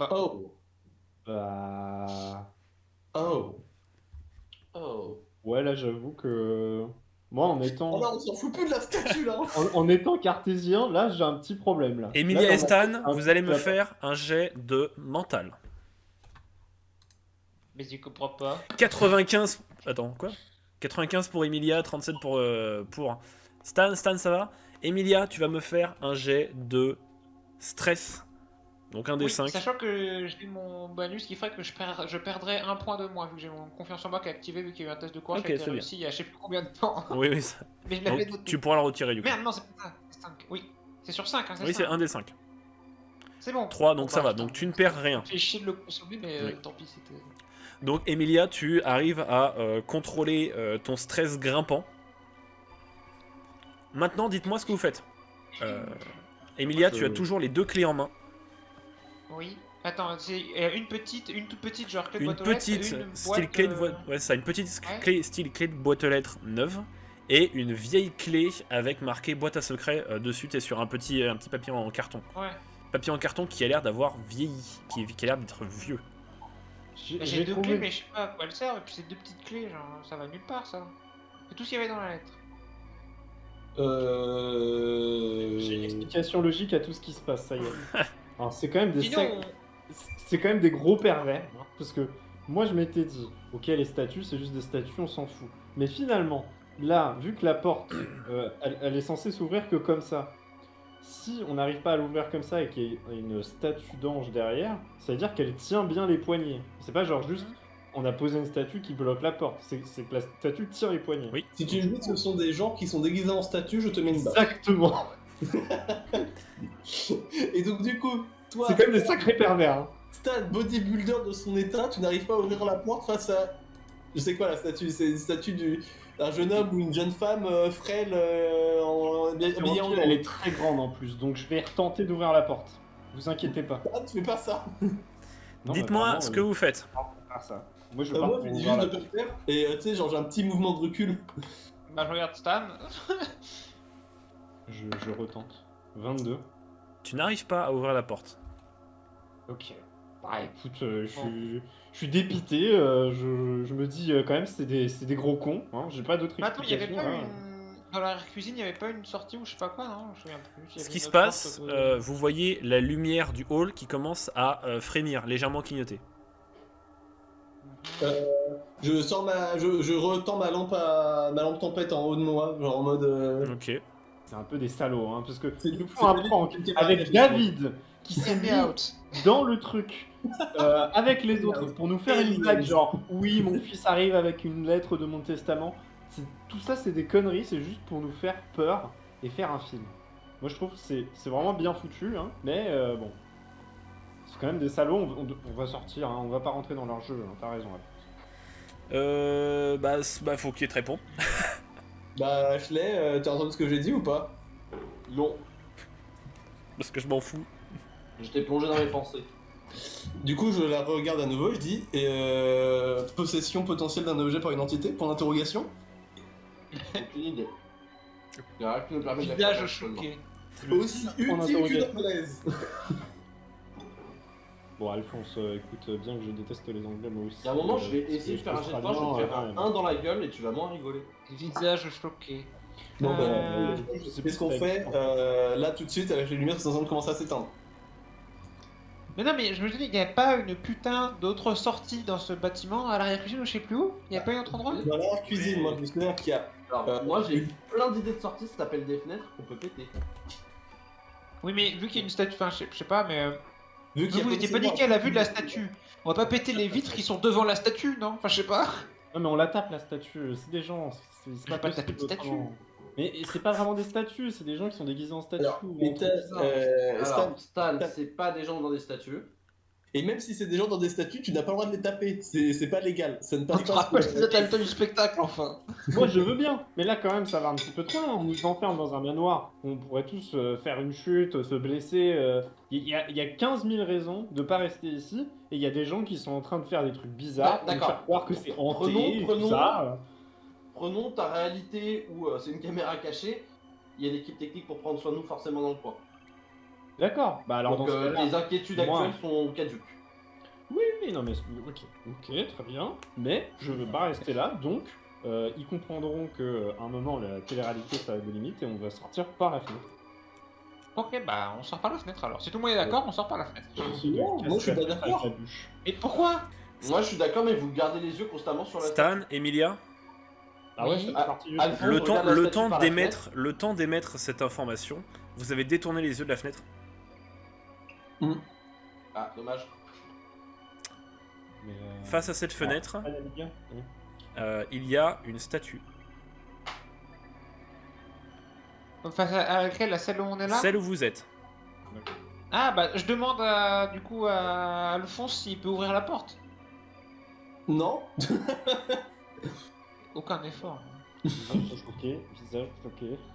Bah, Oh, Bah... oh. oh. Ouais, là, j'avoue que... Moi, en Oh étant... non, on s'en fout plus de la statue là. En étant cartésien, là, j'ai un petit problème, là. Emilia Là, et dans ma tête, Stan, c'est un vous truc allez me là. faire un jet de mental. Mais tu comprends pas. 95... Attends, quoi 95 pour Emilia, 37 pour Stan. Stan, ça va? Emilia, tu vas me faire un jet de stress. Donc un des Oui, 5. sachant que j'ai mon bonus qui ferait que je perdrais un point de moins, vu que j'ai mon confiance en moi qui est activé, vu qu'il y a eu un test de courage Ok, qui a été c'est bien. réussi il y a je sais plus combien de temps. Oui, oui, ça. Mais je l'avais Donc, noté. tu pourras le retirer du coup. Merde, non, c'est pas ça. C'est 5. Oui, c'est sur 5, hein, c'est Oui, ça. c'est un des 5. C'est bon. 3, donc Bon, ça bah, va. putain, Donc tu ne perds rien. J'ai chier de le consommer, mais Oui. tant pis, c'était. Donc Emilia, tu arrives à contrôler ton stress grimpant. Maintenant, dites-moi ce que vous faites. Emilia, tu as toujours les 2 clés en main. Oui. Attends, c'est une toute petite, genre clé de Une boîte aux lettres, petite une style boîte, clé de ouais, ça, une petite Ouais. clé style clé de boîte aux lettres neuve et une vieille clé avec marqué boîte à secret dessus. T'es sur un petit papier en carton. Ouais. Papier en carton qui a l'air d'avoir vieilli, qui a l'air d'être vieux. J'ai 2 clés, mais je sais pas à quoi elles servent, et puis c'est 2 petites clés, genre, ça va nulle part, ça. C'est tout ce qu'il y avait dans la lettre. J'ai une explication logique à tout ce qui se passe, ça y est. Alors, c'est quand même des Sinon, c'est quand même des gros pervers, hein, parce que moi je m'étais dit, ok, les statues, c'est juste des statues, on s'en fout. Mais finalement, là, vu que la porte, elle est censée s'ouvrir que comme ça, si on n'arrive pas à l'ouvrir comme ça et qu'il y a une statue d'ange derrière, ça veut dire qu'elle tient bien les poignets. C'est pas genre juste, on a posé une statue qui bloque la porte, c'est que la statue tire les poignets. Oui. Si tu me dis que ce sont des gens qui sont déguisés en statue, je te mets une balle. Exactement. Et donc du coup, toi, C'est quand même des sacrés pervers. Hein. Stan, bodybuilder de son état, tu n'arrives pas à ouvrir la porte face à... Je sais quoi la statue? C'est une statue d'un jeune homme ou une jeune femme frêle habillée en... Elle est très grande en plus, donc je vais retenter d'ouvrir la porte. Vous inquiétez pas. Ah, tu fais pas ça. Non, Dites-moi apparemment, ce que vous faites. faire ça. Moi je pars Moi, pour je dis ouvrir juste la de pas porte. le faire. Et tu sais, genre j'ai un petit mouvement de recul. bah je regarde Stan. Je retente. 22. Tu n'arrives pas à ouvrir la porte. Ok. Bah écoute, je suis dépité. Je me dis quand même c'est des gros cons. Hein. J'ai pas d'autre Mais attends, il y avait explication. pas hein. une... Dans la cuisine, il y avait pas une sortie ou je sais pas quoi, non? Je me souviens plus. Il y Ce avait qui une se autre passe, porte, vous voyez la lumière du hall qui commence à frémir, légèrement clignoter. Je sors je retends ma lampe tempête en haut de moi, genre en mode. Ok. C'est un peu des salauds, hein, parce que C'est- ils nous c'est font un David prank qui me avec camarade, David qui s'est Get mis me out. dans le truc avec les autres pour nous faire une blague genre oui mon fils arrive avec une lettre de mon testament. Tout ça c'est des conneries, c'est juste pour nous faire peur et faire un film. Moi je trouve que c'est vraiment bien foutu, hein, mais bon. C'est quand même des salauds, on va sortir, hein, on va pas rentrer dans leur jeu, hein, t'as raison. Bah faut qu'il te réponde. Bah, Ashley, t'as entendu ce que j'ai dit ou pas? Non, Parce que je m'en fous. j'étais plongé dans mes pensées. Du coup, je la regarde à nouveau, je dis possession potentielle d'un objet par une entité? Point d'interrogation. Aucune idée. Il y a rien qui me permet de la Visage faire, choqué. Aussi utile d'interrogation. qu'une anglaise. Bon Alphonse, écoute, bien que je déteste les anglais moi aussi. Il y a un moment, je vais parce essayer de que faire un jet de force, je vais te faire australien, un dans la gueule et tu vas moins rigoler. Visage choqué. Bon, je sais qu'est-ce plus qu'on si fait t'as- là tout de suite avec les lumières qui sont en train de commencer à s'éteindre? Mais non, mais je me dis, il n'y a pas une putain d'autre sortie dans ce bâtiment à l'arrière-cuisine ou je sais plus où? Il n'y a pas un autre endroit? Dans la cuisine, moi je me souviens qu'il y a. Alors, moi j'ai eu plein d'idées de sortie, ça s'appelle des fenêtres qu'on peut péter. Oui, mais vu qu'il y a une statue, enfin, je sais pas, mais. Vu qu'il y a Vous n'étiez pas niqué à la vue de la statue. On va pas péter les vitres qui sont devant la statue, non? Enfin, je sais pas. Non mais on la tape la statue, c'est des gens, c'est Je vais pas taper possible de statue. autrement. Mais c'est pas vraiment des statues, c'est des gens qui sont déguisés en statues. Alors, ou en mais trucs bizarres. Alors, Stan, Stan, c'est pas des gens dans des statues. et même si c'est des gens dans des statues, tu n'as pas le droit de les taper, c'est pas légal, ça ne On passe te pas. rappelle peut-être à le temps du spectacle, enfin. Moi je veux bien, mais là quand même ça va un petit peu trop loin, on nous enferme dans un manoir, on pourrait tous faire une chute, se blesser, il y a 15 000 raisons de pas rester ici, et il y a des gens qui sont en train de faire des trucs bizarres, Bah, de d'accord. faire croire que c'est hanté, et Prenons- tout ça. Prenons ta réalité où c'est une caméra cachée, il y a l'équipe technique pour prendre soin de nous forcément dans le coin. D'accord. Bah alors Donc dans ce cas-là, les inquiétudes moi- actuelles sont caduques. oui, non mais ok, très bien. Mais je veux pas rester là, donc ils comprendront que à un moment la télé-réalité ça a des limites et on va sortir par la fenêtre. Ok, bah on sort par la fenêtre alors. Si tout le monde est d'accord, on sort par la fenêtre. Moi, je suis pas d'accord. Et pourquoi? Moi je suis d'accord, mais vous gardez les yeux constamment sur la Stan, Emilia, Ah ouais, Oui. c'est Ah, parti. Alphonse, le regarde temps, la le statue temps par la d'émettre, le temps d'émettre cette information, vous avez détourné les yeux de la fenêtre. Ah, dommage. Mais, Face à cette fenêtre, ah, la Ligue 1. il y a une statue. Face à laquelle? À celle où on est là? Celle où vous êtes. Ah bah je demande du coup à Alphonse s'il peut ouvrir la porte. Non. Aucun effort. Visage choqué.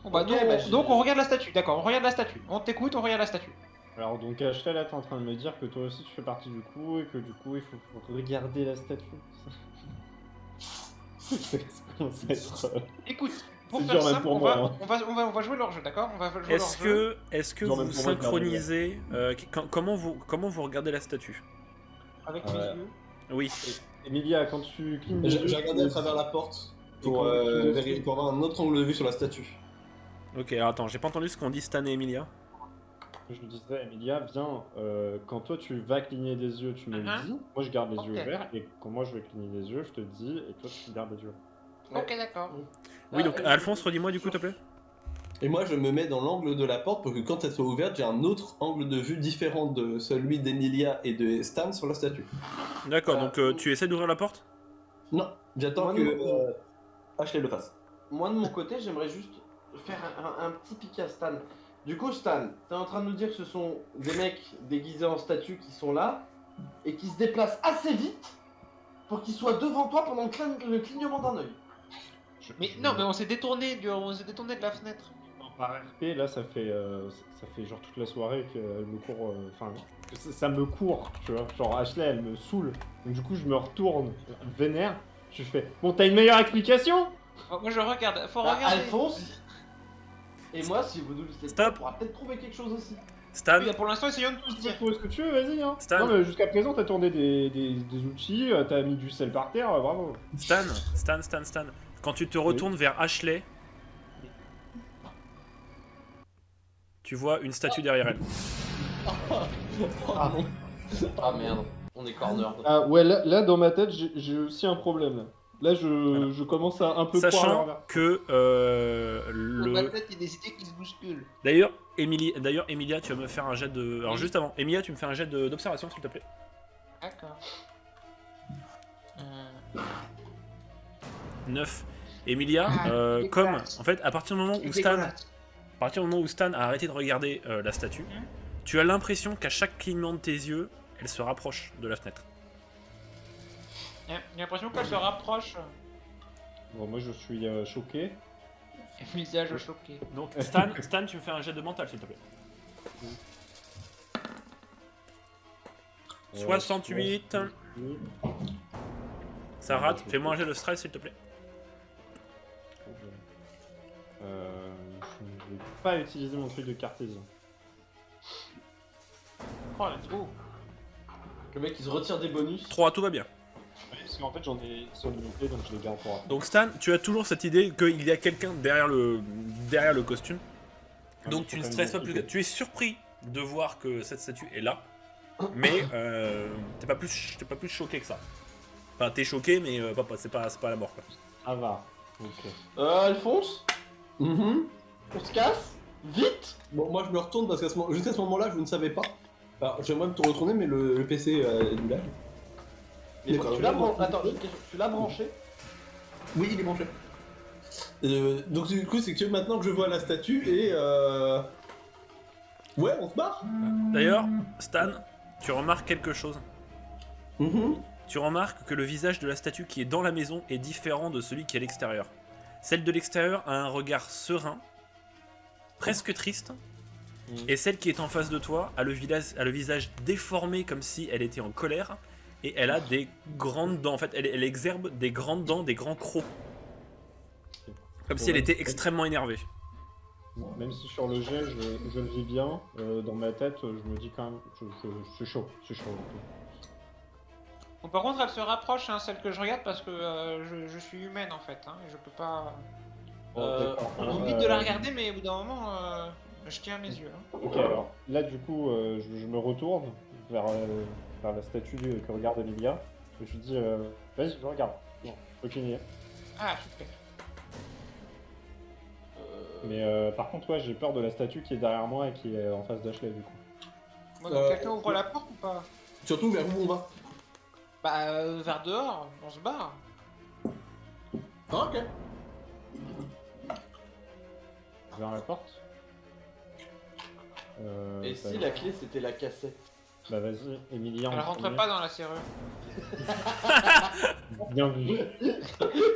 Bon, bah, Ok, donc, bah, donc on regarde la statue, d'accord, on regarde la statue. On t'écoute, on regarde la statue. Alors donc Ashley là t'es en train de me dire que toi aussi tu fais partie du coup et que du coup il faut regarder la statue. Ça commence à être... Écoute, pour C'est faire dur même simple, pour on moi, va, hein. on va jouer leur jeu, d'accord? On va jouer leur Est-ce jeu. que Genre vous même pour moi, je garde le synchronisez comment vous regardez la statue? Avec Ouais. mes yeux. Oui. Emilia, quand tu clignes des yeux, J'ai regardé à travers la porte pour, Et quand- pour avoir un autre angle de vue sur la statue. Ok, alors attends, j'ai pas entendu ce qu'ont dit Stan et Emilia. je lui disais, Emilia, viens, quand toi tu vas cligner des yeux, tu me le Mhm. dis. Moi je garde les Ok. yeux ouverts et quand moi je vais cligner des yeux, je te dis et toi tu gardes les yeux. Ok, d'accord. Oui, donc Alphonse, redis-moi du coup, s'il te plaît. Et moi, je me mets dans l'angle de la porte pour que quand elle soit ouverte, j'ai un autre angle de vue différent de celui d'Emilia et de Stan sur la statue. D'accord, donc tu essaies d'ouvrir la porte? Non, j'attends Moi, que non. Ashley le fasse. Moi de mon côté, j'aimerais juste faire un petit pic à Stan. Du coup, Stan, t'es en train de nous dire que ce sont des mecs déguisés en statues qui sont là et qui se déplacent assez vite pour qu'ils soient devant toi pendant le clignement d'un œil. Mais non, mais on s'est détourné de la fenêtre. Par RP, là ça fait genre toute la soirée qu'elle me court, enfin que ça me court, tu vois. Genre Ashley elle me saoule, donc du coup je me retourne vénère, je fais bon t'as une meilleure explication? Oh, moi je regarde, faut Bah, regarder. Alphonse et moi, si vous nous laissez Stop. on pourra peut-être trouver quelque chose aussi. Stan, Oui, pour l'instant, essayons de tous Tu dire. peux trouver ce que tu veux, vas-y hein. Stan. Non mais jusqu'à présent t'as tourné des outils, t'as mis du sel par terre, bravo. Stan, quand tu te retournes vers Ashley, tu vois une statue derrière elle. Ah non. Ah merde, on est corner. Ah ouais là dans ma tête j'ai aussi un problème là. Là je commence à un peu croire Sachant leur- que Dans ma tête, il y a des idées qui se bousculent. D'ailleurs, Emilia, tu vas me faire un jet de. Alors juste avant, Emilia, tu me fais un jet d'observation, s'il te plaît. D'accord. 9. Emilia, Ah, dégueulasse. comme en fait, à partir du moment où Stan, Dégueulasse. à partir du moment où Stan a arrêté de regarder la statue, tu as l'impression qu'à chaque clignement de tes yeux, elle se rapproche de la fenêtre. J'ai l'impression qu'elle se rapproche. Bon moi je suis choqué. Visage choqué. Donc Stan, tu me fais un jet de mental, s'il te plaît. 68. Ça rate. Fais-moi un jet de stress, s'il te plaît. Je vais pas utiliser mon truc de cartésien. Oh, let's go. Le mec, il se retire des bonus. 3, tout va bien. Parce qu'en fait j'en ai sur l'unité donc je les garde pour après. Donc Stan, tu as toujours cette idée qu'il y a quelqu'un derrière le costume. Donc tu ne stresses pas plus. Tu es surpris de voir que cette statue est là, mais t'es pas plus choqué que ça. Enfin, t'es choqué, mais c'est pas la mort quoi. Ah va. Ok. Alphonse, Mhm. on se casse vite. Bon, moi je me retourne parce qu'à jusqu'à ce moment-là, je ne savais pas. Alors, j'aimerais me retourner, mais le PC est du là. Mais D'accord. tu l'as branché. Attends, j'ai une question. Tu l'as branché. Oui, il est branché. Donc du coup, c'est que maintenant que je vois la statue et ouais, on se barre. D'ailleurs, Stan, tu remarques quelque chose. Mhm. Tu remarques que le visage de la statue qui est dans la maison est différent de celui qui est à l'extérieur. Celle de l'extérieur a un regard serein, presque triste, et celle qui est en face de toi a le visage déformé comme si elle était en colère, et elle a des grandes dents. En fait, elle exerbe des grandes dents, des grands crocs. Comme si elle était extrêmement énervée. Même si sur le jet, je le vis bien, dans ma tête, je me dis quand même, c'est chaud, c'est chaud. Bon, par contre, elle se rapproche, hein, celle que je regarde, parce que je suis humaine en fait, hein, et je peux pas. D'accord. J'ai envie de la regarder, mais au bout d'un moment, je tiens mes yeux. Hein. Ok, alors là, du coup, je me retourne vers la statue que regarde Emilia, et je lui dis, vas-y, je regarde. Non, aucune idée. Ah, super. Mais par contre, ouais, j'ai peur de la statue qui est derrière moi et qui est en face d'Ashley, du coup. Bon, donc, quelqu'un ouvre la porte ou pas? Surtout vers où on va. Bah, vers dehors, on se barre. Ah, ok. Vers la porte. Et bah, si la clé c'était la cassette? Bah vas-y, Emilia. Elle en rentre premier. pas dans la serrure. Bien vu.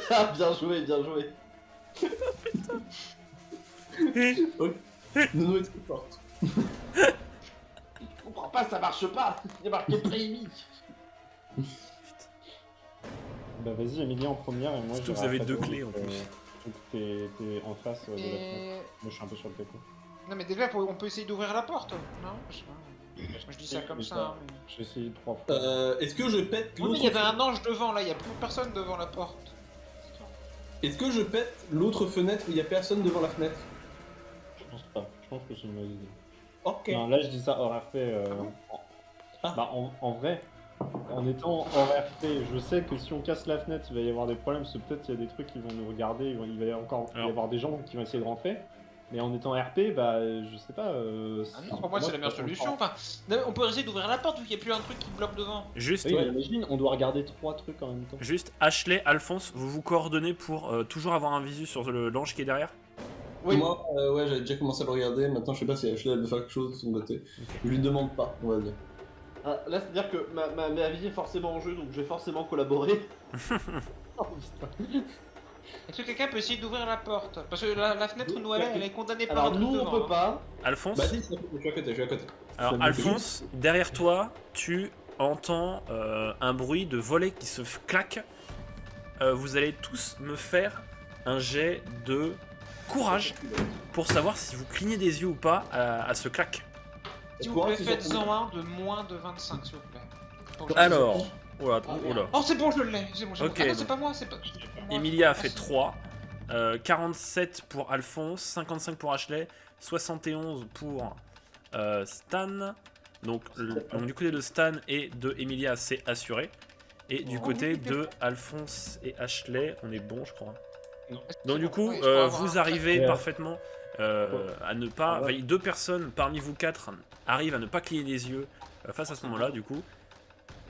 Ah, bien joué, bien joué. Nono est très forte. Je comprends pas, ça marche pas. Il y a marqué Prémi. Bah vas-y, Emilia en première et moi Surtout je que vous avez vais deux après, clés, en donc, plus. donc t'es en face de la fenêtre. Et... Moi je suis un peu sur le côté. Non, mais déjà, on peut essayer d'ouvrir la porte, non? Je sais pas. Moi, je dis ça comme ça. Hein, mais... J'ai essayé 3 fois. Est-ce que je pète Oui, mais l'autre il y avait un ange devant, là, il y a plus personne devant la porte. Est-ce que je pète l'autre fenêtre où il y a personne devant la fenêtre? Je pense pas. Je pense que c'est une mauvaise idée. Ok. Non, là je dis ça hors RP. Ah. Bah en vrai, en étant hors RP, je sais que si on casse la fenêtre, il va y avoir des problèmes, parce que peut-être il y a des trucs qui vont nous regarder, il va y avoir des gens qui vont essayer de rentrer. Mais en étant RP, bah je sais pas. Ah non, pour moi, c'est la meilleure solution. Enfin, on peut essayer d'ouvrir la porte vu qu'il n'y a plus un truc qui bloque devant. Juste, Oui, mais imagine, on doit regarder 3 trucs en même temps. juste Ashley, Alphonse, vous vous coordonnez pour toujours avoir un visu sur l'ange qui est derrière. Oui. Moi, ouais, j'avais déjà commencé à le regarder. Maintenant, je sais pas si Ashley elle veut faire quelque chose de son côté. Je lui demande pas, on va dire. Ah, là, c'est-à-dire que ma vie est forcément en jeu, donc je vais forcément collaborer. Oh, putain. Est-ce que quelqu'un peut essayer d'ouvrir la porte? Parce que la fenêtre où nous elle est condamnée par un Alors truc nous, on devant. peut pas. Alphonse, Bah, si, je suis à côté, je suis à côté. alors Ça me Alphonse, derrière toi, tu entends un bruit de volet qui se claque. Vous allez tous me faire un jet de courage pour savoir si vous clignez des yeux ou pas à ce claque. S'il vous Quoi, plaît, c'est faites-en un de moins de 25, s'il vous plaît. Pour que je- Alors, oh là, oh là. Oh, c'est bon, je l'ai. C'est bon, j'ai Ok, Ah non, donc- c'est pas moi, c'est pas. Emilia a fait 3, 47 pour Alphonse, 55 pour Ashley, 71 pour Stan. Donc du côté de Stan et de Emilia, c'est assuré. Et du côté de Alphonse et Ashley, on est bon, je crois. Donc du coup, Oui, je peux avoir vous un- arrivez Ouais. parfaitement à ne pas... Ouais. enfin, 2 personnes parmi vous 4 arrivent à ne pas cligner des yeux face à ce moment-là, du coup.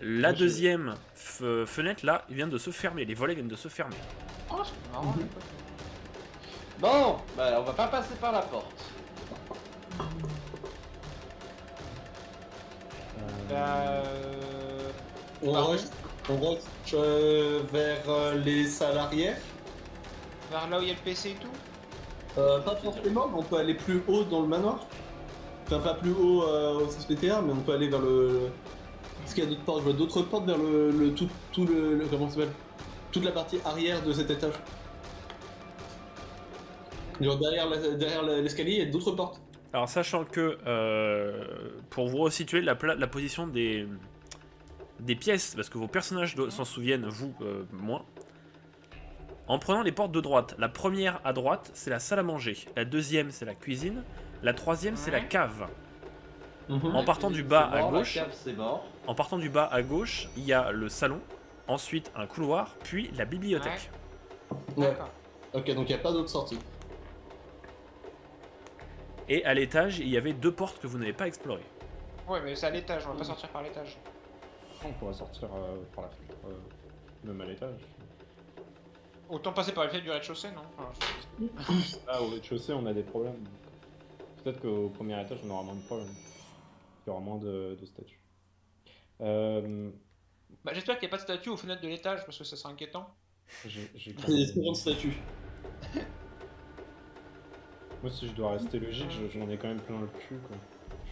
La Moi, j'ai- deuxième fenêtre, là, vient de se fermer. Les volets viennent de se fermer. Oh, c'est marrant. Bon, bah on va pas passer par la porte. Bah, On Pardon rush, vers les salles arrière. vers là où il y a le PC et tout. Pas forcément, mais on peut aller plus haut dans le manoir. Enfin, pas plus haut au CSPTA, mais on peut aller vers le. Est-ce qu'il y a d'autres portes? Je vois d'autres portes vers tout le comment ça s'appelle? Toute la partie arrière de cet étage. Genre derrière l'escalier, il y a d'autres portes. Alors, sachant que, pour vous resituer la position des pièces, parce que vos personnages s'en souviennent, vous, moins, en prenant les portes de droite, la première à droite, c'est la salle à manger, la deuxième, c'est la cuisine, la troisième, c'est la Ouais. cave. Mhm. En partant du bas C'est à mort, gauche, La cave, c'est mort. en partant du bas à gauche, il y a le salon, ensuite un couloir, puis la bibliothèque. Ouais. D'accord. Ok, donc il n'y a pas d'autre sortie. Et à l'étage, il y avait 2 portes que vous n'avez pas explorées. Ouais, mais c'est à l'étage, on va pas sortir par l'étage. On pourrait sortir par la fenêtre, même à l'étage. Autant passer par le fait du rez-de-chaussée, non? Enfin, Là, au rez-de-chaussée, on a des problèmes. Peut-être qu'au premier étage, on aura moins de problèmes. Il y aura moins de statues. Bah, j'espère qu'il n'y a pas de statue aux fenêtres de l'étage parce que ça serait inquiétant. J'ai quand C'est des même- secondes statues. Moi, si je dois rester logique, j'en ai quand même plein le cul, quoi.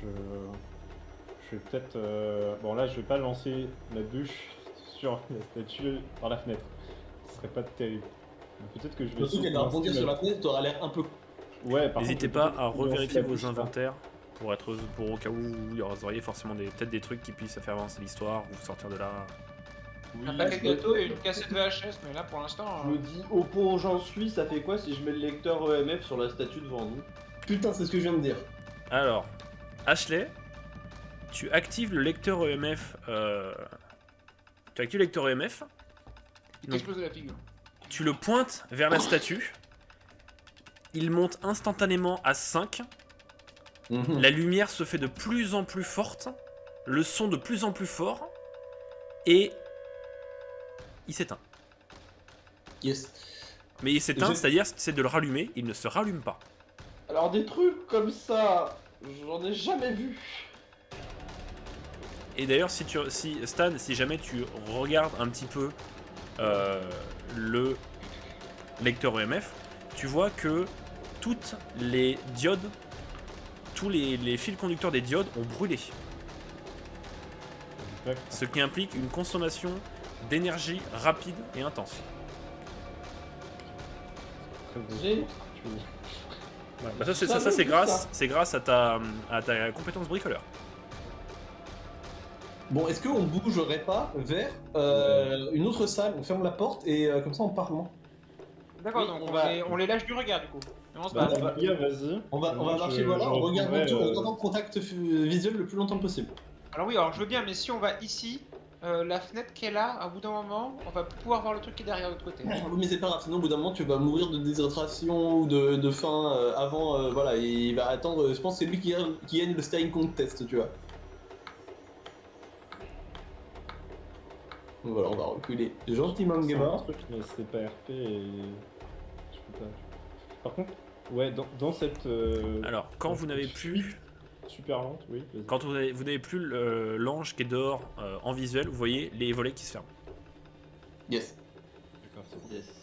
Je vais peut-être... Bon, là, je vais pas lancer la bûche sur la statue par la fenêtre. Ce serait pas terrible. Mais peut-être que je vais... Surtout essayer qu'elle de va lancer rebondir sur la fenêtre, t'auras l'air un peu. Ouais, par N'hésitez contre, pas à faut lancer revérifier la vos bûche, là. inventaires pour au cas où il y aurait forcément peut-être des trucs qui puissent faire avancer l'histoire ou sortir de là. Un paquet de gâteaux et une cassette VHS, mais là pour l'instant. Je me dis, au point où j'en suis, ça fait quoi si je mets le lecteur EMF sur la statue devant nous? Putain, c'est ce que je viens de dire. Alors, Ashley, tu actives le lecteur EMF. Tu actives le lecteur EMF, Il t'explose de la figure. tu le pointes vers la statue, il monte instantanément à 5, la lumière se fait de plus en plus forte, le son de plus en plus fort, et il s'éteint. Yes. Mais il s'éteint, Je- c'est-à-dire c'est de le rallumer, il ne se rallume pas. Alors des trucs comme ça, j'en ai jamais vu. Et d'ailleurs, Stan, si jamais tu regardes un petit peu le lecteur EMF, tu vois que toutes les diodes, tous les fils conducteurs des diodes ont brûlé. D'accord. Ce qui implique une consommation d'énergie rapide et intense. Très beau. J'ai- Bah ça, Ça, c'est vu grâce à ta compétence bricoleur. Bon, est-ce qu'on bougerait pas vers une autre salle, on ferme la porte et comme ça on part loin. D'accord, Oui, donc on on les lâche du regard du coup. Et on se Bah, barre. Les gars, vas-y. On va Moi, marcher, je voilà, on regarde reprendrai, tout, on regarde le contact visuel le plus longtemps possible. Alors oui, alors je veux bien, mais si on va ici, la fenêtre qui est là, à bout d'un moment, on va plus pouvoir voir le truc qui est derrière de l'autre côté. Oui, mais c'est pas grave, sinon au bout d'un moment tu vas mourir de déshydratation ou de faim avant, voilà, et il va attendre, je pense que c'est lui qui gagne le steering contest, tu vois. Donc voilà, on va reculer gentiment le C'est un gamin. truc, mais c'est pas RP et... Je peux pas... Par contre, ouais, dans cette... Alors, quand vous n'avez plus, Super lente, oui, vas-y. quand vous n'avez plus l'ange qui est dehors en visuel, vous voyez les volets qui se ferment. Yes. D'accord, c'est bon. Yes.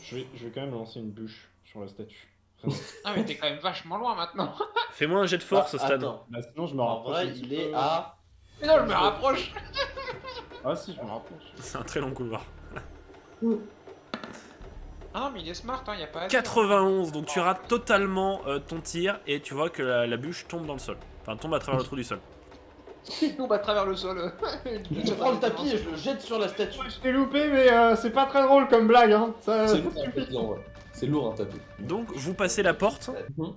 Je vais quand même lancer une bûche sur la statue. Vraiment. Ah mais t'es quand même vachement loin maintenant. Fais-moi un jet de force, Stan. Attends, Bah, sinon, je me en rapproche. vrai, un petit il est peu. à... Mais non, je me rapproche. Ah si, je me rapproche. C'est un très long couloir. Ah non, mais il est smart, hein, y a pas à dire. 91, donc tu rates totalement ton tir et tu vois que la bûche tombe dans le sol. Enfin, tombe à travers le trou du sol. Il tombe à travers le sol. Je prends le tapis et je le jette sur la statue. Je t'ai loupé, mais c'est pas très drôle comme blague, hein. Ça... C'est lourd un tapis, en vrai. C'est lourd un tapis. Donc, vous passez la porte Mhm.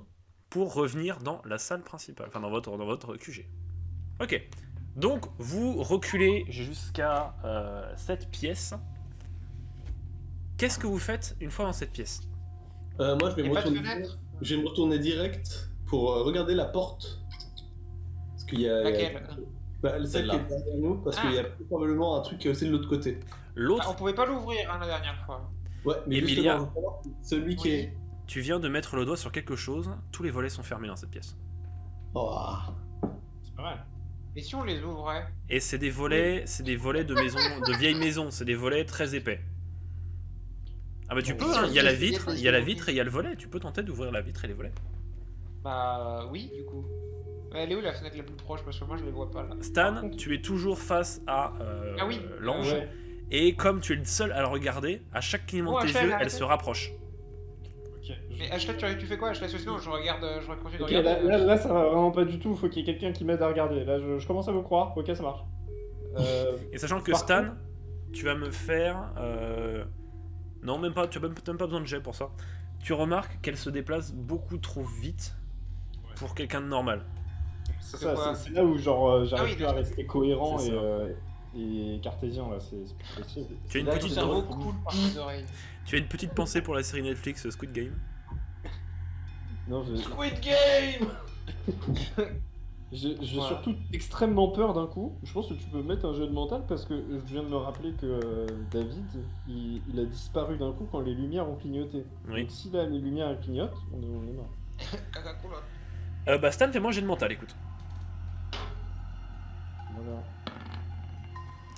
pour revenir dans la salle principale, enfin dans votre QG. Ok, donc vous reculez jusqu'à cette pièce. Qu'est-ce que vous faites une fois dans cette pièce? Moi je vais Y a me pas de retourner. fenêtre? Je vais me retourner direct pour regarder la porte. Parce qu'il y a. Laquelle? Bah, celle qui Celle-là. est derrière nous, parce qu'il y a probablement un truc c'est de l'autre côté. Ah, L'autre, on pouvait pas l'ouvrir hein, la dernière fois. Ouais, mais Emilia. justement, je veux savoir, celui qui est. tu viens de mettre le doigt sur quelque chose, tous les volets sont fermés dans cette pièce. Oh. C'est pas mal. Et si on les ouvrait? Et c'est des volets de maison, de vieilles maisons, c'est des volets très épais. Ah bah tu peux, hein, il y a la vitre, il y a la vitre et il y a le volet, tu peux tenter d'ouvrir la vitre et les volets. Bah oui, du coup. Elle est où la fenêtre la plus proche? Parce que moi je les vois pas là. Stan, tu es toujours face à Ah oui. l'ange, Ouais. et comme tu es le seul à le regarder, à chaque clignement Oh, de tes Ashley, yeux, elle arrête. se rapproche. Ok. Mais Ashley, tu fais quoi Ashley? Parce que sinon je regarde, je continue de Ok, regarder. là, ça va vraiment pas du tout. Faut qu'il y ait quelqu'un qui m'aide à regarder. Là, je commence à vous croire. Ok, ça marche. Et sachant que Par Stan, tu vas me faire... Non, même pas, tu n'as même pas besoin de jet pour ça. Tu remarques qu'elle se déplace beaucoup trop vite pour quelqu'un de normal. C'est C'est quoi ça, c'est là où genre j'arrive Ah oui, plus à rester cohérent C'est et cartésien là, c'est plus possible. Tu as une Là, petite, ton cerveau coule par les oreilles. tu as une petite pensée pour la série Netflix Squid Game. Non, Squid Game. j'ai Voilà. surtout extrêmement peur d'un coup. Je pense que tu peux mettre un jeu de mental parce que je viens de me rappeler que David, il a disparu d'un coup quand les lumières ont clignoté. Oui. Donc si là les lumières elles clignotent, on est mort. Coca-Cola. Bah Stan, fais-moi un jet de mental, écoute. Voilà.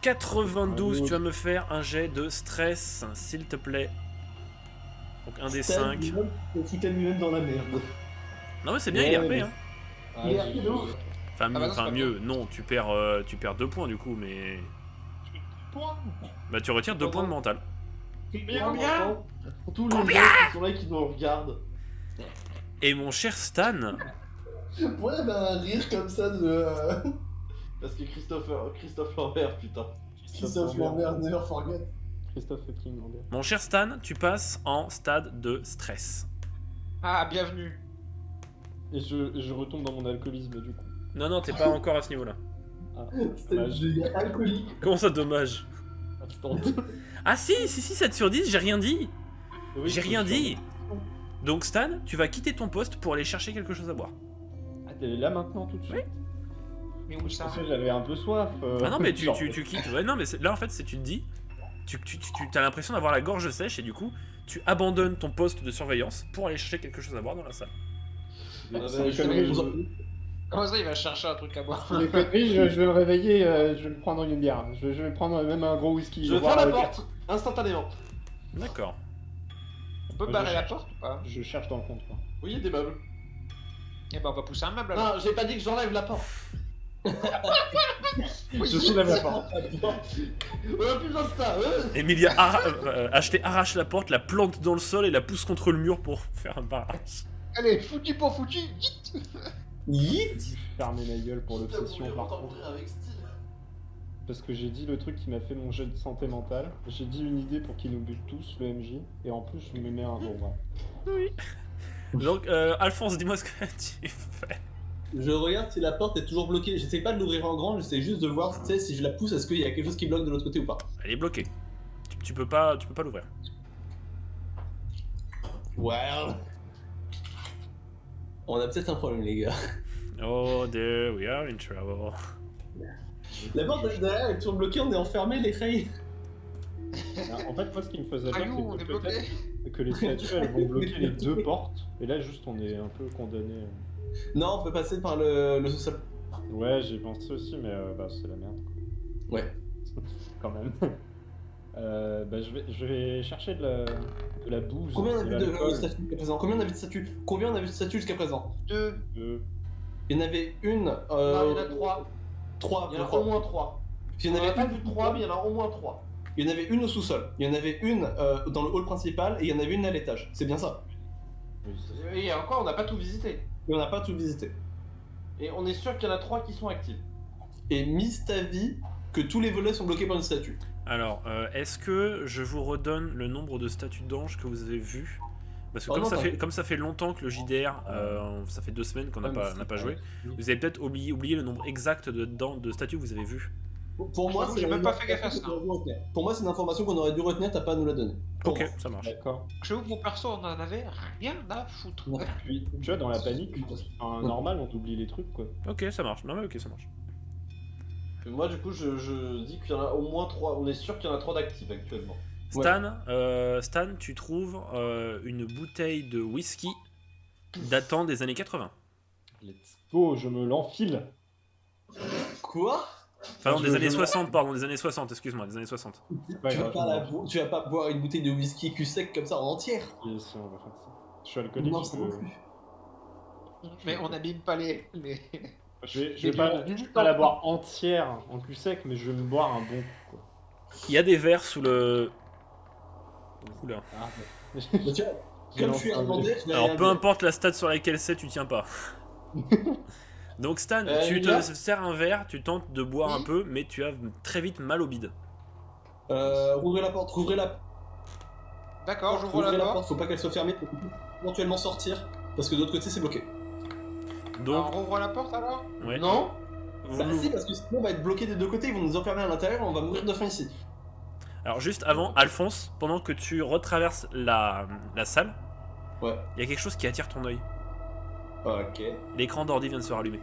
92, Allô. tu vas me faire un jet de stress, s'il te plaît. Donc un des Stan 5. lui-même se fout lui-même dans la merde. Non mais c'est bien, Ouais, il est RP, mais- hein. Ah, Il est j'ai- rapide de ouf. Enfin, Ah bah non, c'est pas mieux, non, tu perds 2 points du coup, mais... Point. Bah tu retires 2 points de mental. Combien Combien? Pour tous les gens qui sont là et qui nous regardent. Et mon cher Stan, Pourquoi il y avait un rire comme ça de Parce que Christophe Lambert, putain. Christophe Lambert, never forget. Christophe fucking Lambert. mon cher Stan, tu passes en stade de stress. Ah, bienvenue. Et je retombe dans mon alcoolisme du coup. Non, non, t'es pas encore à ce niveau-là. Ah, C'était dommage. génial, alcoolique. Comment ça, dommage? Instant. Ah si, 7 sur 10, j'ai rien dit. Oui, J'ai je rien suis dit. Donc Stan, tu vas quitter ton poste pour aller chercher quelque chose à boire. Ah, t'es là maintenant tout de suite? Mais où Je ça? pensais que j'avais un peu soif. Ah non, mais tu genre. quittes. Ouais, non, mais là en fait, c'est tu te dis, tu as l'impression d'avoir la gorge sèche et du coup, tu abandonnes ton poste de surveillance pour aller chercher quelque chose à boire dans la salle. C'est des je conneries, vais- Comment ça, il va chercher un truc à boire? c'est des conneries, je vais me réveiller, je vais me prendre une bière. Je vais prendre même un gros whisky. Je vais voir faire la avec- porte, instantanément. D'accord. On peut Ouais, barrer je la cherche. porte ou pas? Je cherche dans le comptoir. Oui, il y a des meubles. Eh ben, on va pousser un meuble alors. Non, j'ai pas dit que j'enlève la porte. Je soulève la porte. On a plus besoin de ça. Emilia arrache la porte, la plante dans le sol et la pousse contre le mur pour faire un barrage. Allez, foutu pour foutu, vite. Yeet. Fermer ma gueule pour l'obsession par Putain, contre. avec style. Parce que j'ai dit le truc qui m'a fait mon jet de santé mentale. J'ai dit une idée pour qu'ils nous butent tous, le MJ. Et en plus, je me mets un. Bon, voilà. Donc, Alphonse, dis-moi ce que tu fais. Je regarde si la porte est toujours bloquée. J'essaie pas de l'ouvrir en grand, j'essaie juste de voir tu sais, si je la pousse, est-ce qu'il y a quelque chose qui bloque de l'autre côté ou pas. Elle est bloquée. Tu peux pas l'ouvrir. Well. On a peut-être un problème, les gars. Oh dear, we are in trouble. La porte derrière est toujours bloquée, on est enfermé, les Ray. En fait, moi, ce qui me faisait Ah, peur, nous, on c'est est que bloqué. peut-être que les statues, elles vont bloquer les deux portes. Et là, juste, on est un peu condamné. Non, on peut passer par le sous-sol. Ouais, j'ai pensé aussi, mais bah, c'est la merde. Quoi. Ouais. Quand même. Bah, je vais chercher de la bouse. Combien on a vu de l'alcool. statues jusqu'à présent? Combien on a vu de statues? Combien on a vu de statues jusqu'à présent? 2. Il y en avait une. Non, il y en a 3. 3, Il y en a au moins 3. Il y en On en a avait pas une. vu 3, mais il y en a au moins 3. Il y en avait une au sous-sol. Il y en avait une dans le hall principal et il y en avait une à l'étage. C'est bien ça. Oui, c'est- Et encore, on n'a pas tout visité. Et on n'a pas tout visité. Et on est sûr qu'il y en a 3 qui sont actifs. Et mise ta vie que tous les volets sont bloqués par une statue. Alors, est-ce que je vous redonne le nombre de statues d'anges que vous avez vues? Parce que Oh comme, non, ça fait, t'inquiète. comme ça fait longtemps que le JDR, ça fait 2 semaines qu'on n'a pas joué, vous avez peut-être oublié le nombre exact de statues que vous avez vues. Pour moi, J'avoue, j'ai même pas fait gaffe à ça. Pour moi, c'est une information qu'on aurait dû retenir, t'as pas à nous la donner. Ok, ça marche. D'accord. J'avoue que mon perso, on en avait rien à foutre. Ouais. Puis, tu vois, dans la panique, enfin, normal, on oublie les trucs, quoi. Ok, ça marche. Non mais ok, ça marche. Et moi, du coup, je dis qu'il y en a au moins 3. On est sûr qu'il y en a 3 d'actifs actuellement. Stan, tu trouves une bouteille de whisky datant des années 80. Let's go, je me l'enfile. Quoi? Enfin non, Je- des je années me- 60, pardon, des années 60, excuse-moi, des années 60. Pas Tu vas grave, pas, tu vas pas boire une bouteille de whisky cul sec comme ça en entière. Et si on va faire ça. Je suis alcoolique. Non, ça non plus. Mais on n'abîme pas les... Je vais Mais pas, du- je vais pas la boire entière en cul sec, mais je vais me boire un bon coup, quoi. Il y a des verres sous le... Oula. Ah, Mais tu vois, J'ai comme je lancé suis un irlandais, je vais Alors rien peu dire. importe la stade sur laquelle c'est, tu tiens pas. Donc Stan, tu te Emilia sers un verre, tu tentes de boire un peu, mais tu as très vite mal au bide. Rouvrez la porte, rouvrez la D'accord, j'ouvre Ouvrez la la porte. porte, faut pas qu'elle soit fermée, faut éventuellement sortir, parce que de l'autre côté c'est bloqué. Donc, Alors, on rouvre la porte alors? ouais. Non Vous- Bah si, parce que sinon on va être bloqué des deux côtés, ils vont nous enfermer à l'intérieur, on va mourir de faim ici. Alors juste avant, Alphonse, pendant que tu retraverses la salle, Ouais. il y a quelque chose qui attire ton œil. Ok. L'écran d'ordi vient de se rallumer.